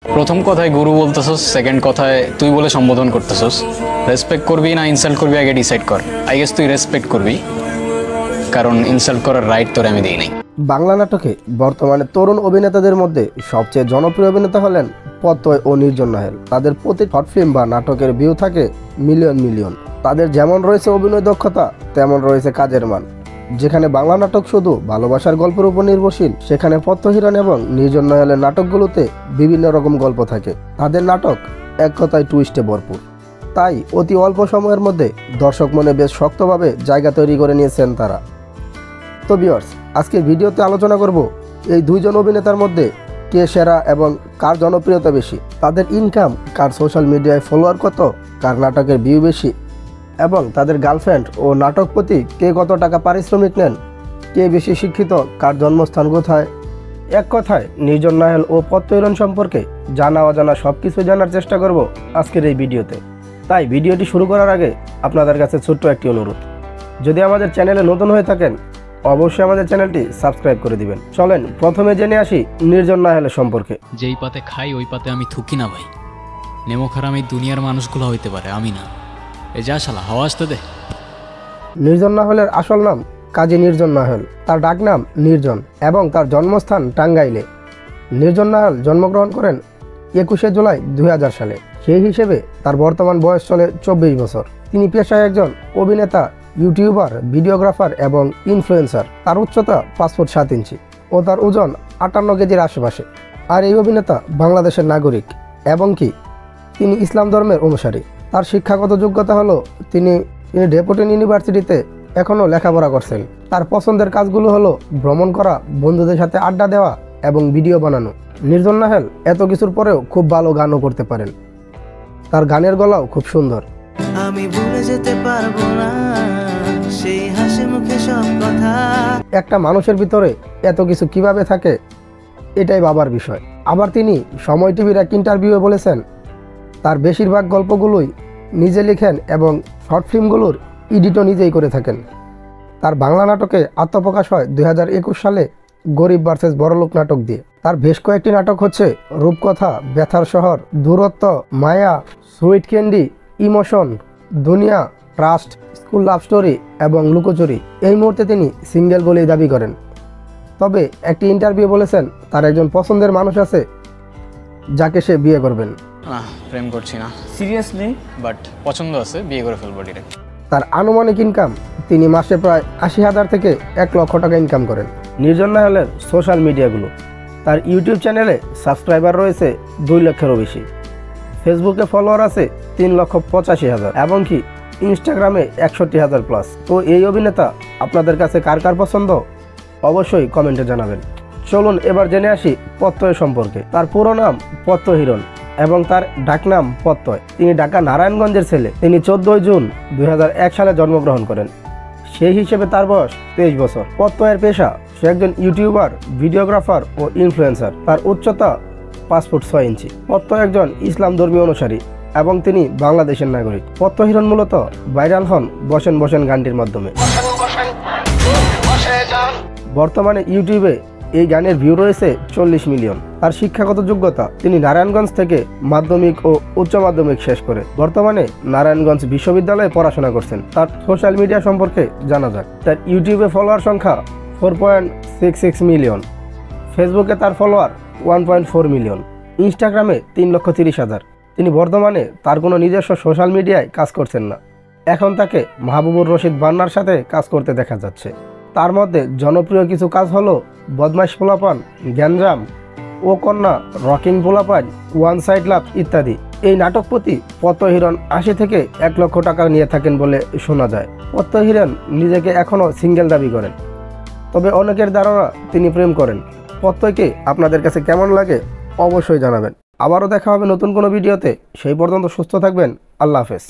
প্রথম কথায় গুরু বলতেছস, সেকেন্ড কথায় তুই বলে সম্বোধন করতেছস। রেসপেক্ট করবি না ইনসাল্ট করবি আগে ডিসাইড কর। আই গেস তুই রেসপেক্ট করবি, কারণ ইনসাল্ট করার রাইট তোরে আমি দিই নাই। বাংলা নাটকে বর্তমানে তরুণ অভিনেতাদের মধ্যে সবচেয়ে জনপ্রিয় অভিনেতা হলেন প্রত্যয় ও নির্জন নাহেল। তাদের প্রতি শর্ট ফিল্ম বা নাটকের ভিউ থাকে মিলিয়ন মিলিয়ন। তাদের যেমন রয়েছে অভিনয় দক্ষতা, তেমন রয়েছে কাজের মান। যেখানে বাংলা নাটক শুধু ভালোবাসার গল্পের উপর নির্ভরশীল, সেখানে প্রত্যয় হিরণ এবং নির্জন নাহেলের নাটকগুলোতে বিভিন্ন রকম গল্প থাকে। তাদের নাটক এক কথায় টুইস্টে ভরপুর। তাই অতি অল্প সময়ের মধ্যে দর্শক মনে বেশ শক্তভাবে জায়গা তৈরি করে নিয়েছেন তারা। তো ভিউয়ার্স, আজকের ভিডিওতে আলোচনা করব এই দুইজন অভিনেতার মধ্যে কে সেরা এবং কার জনপ্রিয়তা বেশি, তাদের ইনকাম, কার সোশ্যাল মিডিয়ায় ফলোয়ার কত, কার নাটকের ভিউ বেশি, এবং তাদের গার্লফ্রেন্ড ও নাটকপতি কে কত টাকা পারিশ্রমিক নেন, কে বেশি শিক্ষিত, কার জন্মস্থান কোথায়। এক কথায় নির্জন নাহেল ও প্রত্যয় হিরণ সম্পর্কে জানা অজানা সব কিছু জানার চেষ্টা করব আজকের এই ভিডিওতে। তাই ভিডিওটি শুরু করার আগে আপনাদের কাছে ছোট্ট একটি অনুরোধ, যদি আমাদের চ্যানেলে নতুন হয়ে থাকেন অবশ্যই আমাদের চ্যানেলটি সাবস্ক্রাইব করে দিবেন। চলেন প্রথমে জেনে আসি নির্জন নাহেলের সম্পর্কে। যেই পাতে খাই ওই পাতে আমি থুকি না ভাই। নেমো খারাম এই দুনিয়ার মানুষগুলো হইতে পারে, আমি না। এ যা শালা, হাওয়া আসতে দে। নির্জন নাহেলের আসল নাম কাজী নির্জন নাহেল। তার ডাক নাম নির্জন এবং তার জন্মস্থান টাঙ্গাইলে। নির্জন নাহেল জন্মগ্রহণ করেন 21শে জুলাই 2000 সালে। সেই হিসেবে তার বর্তমান বয়স চলে 24 বছর। তিনি পেশায় একজন অভিনেতা, ইউটিউবার, ভিডিওগ্রাফার এবং ইনফ্লুয়েন্সার। তার উচ্চতা 5 ফুট 7 ইঞ্চি ও তার ওজন 58 কেজির আশেপাশে। আর এই অভিনেতা বাংলাদেশের নাগরিক এবং কি তিনি ইসলাম ধর্মের অনুসারী। তার শিক্ষাগত যোগ্যতা হলো তিনি ডেপুটি ইউনিভার্সিটিতে এখনও লেখাপড়া করছেন। তার পছন্দের কাজগুলো হলো ভ্রমণ করা, বন্ধুদের সাথে আড্ডা দেওয়া এবং ভিডিও বানানো। নির্জন নাহেল এত কিছুর পরেও খুব ভালো গানও করতে পারেন। তার গানের গলাও খুব সুন্দর। আমি ভুলে যেতে পারবো না সেই হাসি মুখে সব কথা। একটা মানুষের ভিতরে এত কিছু কিভাবে থাকে, এটাই ভাবার বিষয়। আবার তিনি সময় টিভির এক ইন্টারভিউয়ে বলেছেন তার বেশিরভাগ গল্পগুলোই নিজে লিখেন এবং শর্ট ফিল্মগুলোর এডিটও নিজেই করে থাকেন। তার বাংলা নাটকে আত্মপ্রকাশ হয় 2021 সালে গরিব ভার্সেস বড়লোক নাটক দিয়ে। তার বেশ কয়েকটি নাটক হচ্ছে রূপকথা, ব্যথার শহর, দূরত্ব, মায়া, সুইট ক্যান্ডি, ইমোশন, দুনিয়া, ট্রাস্ট, স্কুল লাভ স্টোরি এবং লুকোচুরি। এই মুহূর্তে তিনি সিঙ্গেল বলেই দাবি করেন। তবে একটি ইন্টারভিউ বলেছেন তার একজন পছন্দের মানুষ আছে যাকে সে বিয়ে করবেন। না, প্রেম করছি না সিরিয়াসলি, বাট পছন্দ আছে, বিয়ে করে ফেলবো ডিরেক্ট। তার আনুমানিক ইনকাম তিনি মাসে প্রায় 80,000 থেকে 1 লক্ষ টাকা ইনকাম করেন। নির্জন নাহেলের সোশ্যাল মিডিয়াগুলো, তার ইউটিউব চ্যানেলে সাবস্ক্রাইবার রয়েছে 2 লক্ষেরও বেশি, ফেসবুকে ফলোয়ার আছে 3,85,000 এবং কি ইনস্টাগ্রামে 61,000 প্লাস। তো এই অভিনেতা আপনাদের কাছে কার কার পছন্দ অবশ্যই কমেন্টে জানাবেন। চলুন এবার জেনে আসি প্রত্যয় সম্পর্কে। তার পুরো নাম প্রত্যয় হিরণ এবং তার ডাকনাম প্রত্যয়। তিনি ঢাকা নারায়ণগঞ্জের ছেলে। তিনি 14 জুন 2001 সালে জন্মগ্রহণ করেন। সেই হিসেবে তার বয়স 23 বছর। প্রত্যয়ের পেশা, সে একজন ইউটিউবার, ভিডিওগ্রাফার ও ইনফ্লুয়েন্সার। তার উচ্চতা 5 ফুট 6 ইঞ্চি। প্রত্যয় একজন ইসলাম ধর্মীয় অনুসারী এবং তিনি বাংলাদেশের নাগরিক। প্রত্যয় হিরণ মূলত ভাইরাল হন বসেন বসেন গানটির মাধ্যমে। বর্তমানে ইউটিউবে এই গানের ভিউ রয়েছে 40 মিলিয়ন। তার শিক্ষাগত যোগ্যতা, তিনি নারায়ণগঞ্জ থেকে মাধ্যমিক ও উচ্চ মাধ্যমিক শেষ করে বর্তমানে নারায়ণগঞ্জ বিশ্ববিদ্যালয়ে পড়াশোনা করছেন। তার সোশ্যাল মিডিয়া সম্পর্কে জানা যাক। তার ইউটিউবে ফলোয়ার সংখ্যা 4.66 মিলিয়ন, ফেসবুকে তার ফলোয়ার 1.4 মিলিয়ন, ইনস্টাগ্রামে 3,30,000। তিনি বর্তমানে তার কোনো নিজস্ব সোশ্যাল মিডিয়ায় কাজ করছেন না। এখন তাকে মাহবুবুর রশিদ বান্নার সাথে কাজ করতে দেখা যাচ্ছে। তার মধ্যে জনপ্রিয় কিছু কাজ হলো বদমাইশ পোলাপান, গ্যাঞ্জাম, ও কন্যা, রকিং পোলাপান, ওয়ান সাইড লাভ ইত্যাদি। এই নাটক প্রতি প্রত্যয় হিরণ 80 থেকে 1 লক্ষ টাকা নিয়ে থাকেন বলে শোনা যায়। প্রত্যয় হিরণ নিজেকে এখনও সিঙ্গেল দাবি করেন, তবে অনেকের ধারণা তিনি প্রেম করেন। প্রত্যয়কে আপনাদের কাছে কেমন লাগে অবশ্যই জানাবেন। আবারও দেখা হবে নতুন কোনো ভিডিওতে। সেই পর্যন্ত সুস্থ থাকবেন। আল্লাহ হাফেজ।